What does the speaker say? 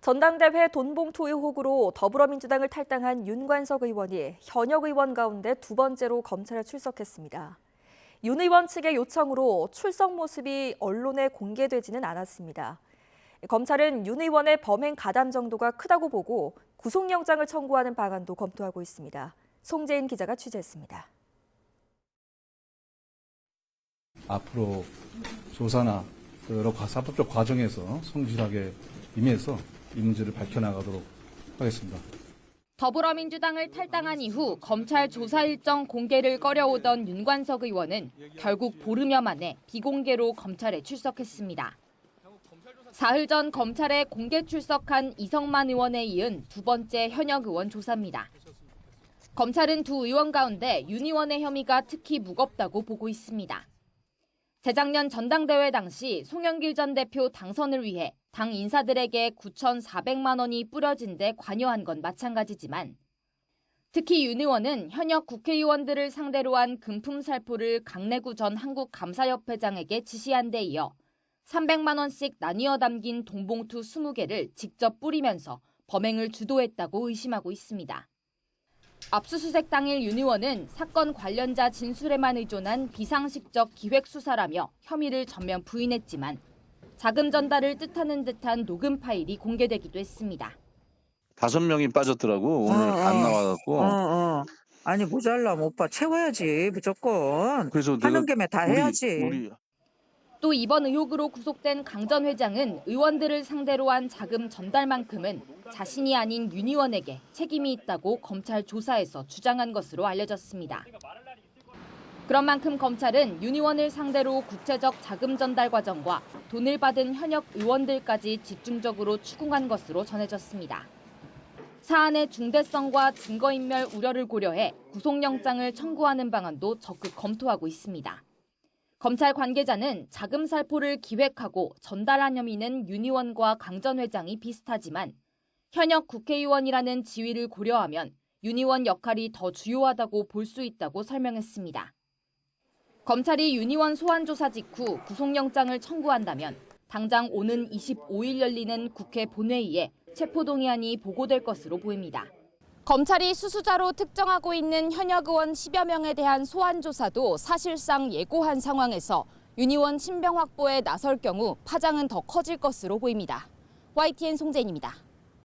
전당대회 돈봉투 의혹으로 더불어민주당을 탈당한 윤관석 의원이 현역 의원 가운데 두 번째로 검찰에 출석했습니다. 윤 의원 측의 요청으로 출석 모습이 언론에 공개되지는 않았습니다. 검찰은 윤 의원의 범행 가담 정도가 크다고 보고 구속영장을 청구하는 방안도 검토하고 있습니다. 송재인 기자가 취재했습니다. 앞으로 조사나 여러 사법적 과정에서 성실하게 임해서 이 문제를 밝혀나가도록 하겠습니다. 더불어민주당을 탈당한 이후 검찰 조사 일정 공개를 꺼려오던 윤관석 의원은 결국 보름여 만에 비공개로 검찰에 출석했습니다. 사흘 전 검찰에 공개 출석한 이성만 의원에 이은 두 번째 현역 의원 조사입니다. 검찰은 두 의원 가운데 윤 의원의 혐의가 특히 무겁다고 보고 있습니다. 재작년 전당대회 당시 송영길 전 대표 당선을 위해 당 인사들에게 9,400만 원이 뿌려진 데 관여한 건 마찬가지지만 특히 윤 의원은 현역 국회의원들을 상대로 한 금품 살포를 강내구 전 한국감사협회장에게 지시한 데 이어 300만 원씩 나뉘어 담긴 돈봉투 20개를 직접 뿌리면서 범행을 주도했다고 의심하고 있습니다. 압수수색 당일 윤 의원은 사건 관련자 진술에만 의존한 비상식적 기획수사라며 혐의를 전면 부인했지만 자금 전달을 뜻하는 듯한 녹음 파일이 공개되기도 했습니다. 5명이 빠졌더라고. 오늘 안 나와갖고. 아니 모자라면 오빠 채워야지 무조건. 그래서 하는 김에 다 해야지. 우리 또 이번 의혹으로 구속된 강 전 회장은 의원들을 상대로 한 자금 전달만큼은 자신이 아닌 윤 의원에게 책임이 있다고 검찰 조사에서 주장한 것으로 알려졌습니다. 그런 만큼 검찰은 윤 의원을 상대로 구체적 자금 전달 과정과 돈을 받은 현역 의원들까지 집중적으로 추궁한 것으로 전해졌습니다. 사안의 중대성과 증거인멸 우려를 고려해 구속영장을 청구하는 방안도 적극 검토하고 있습니다. 검찰 관계자는 자금 살포를 기획하고 전달한 혐의는 윤 의원과 강 전 회장이 비슷하지만 현역 국회의원이라는 지위를 고려하면 윤 의원 역할이 더 주요하다고 볼 수 있다고 설명했습니다. 검찰이 윤 의원 소환 조사 직후 구속영장을 청구한다면 당장 오는 25일 열리는 국회 본회의에 체포동의안이 보고될 것으로 보입니다. 검찰이 수수자로 특정하고 있는 현역 의원 10여 명에 대한 소환 조사도 사실상 예고한 상황에서 윤 의원 신병 확보에 나설 경우 파장은 더 커질 것으로 보입니다. YTN 송재인입니다.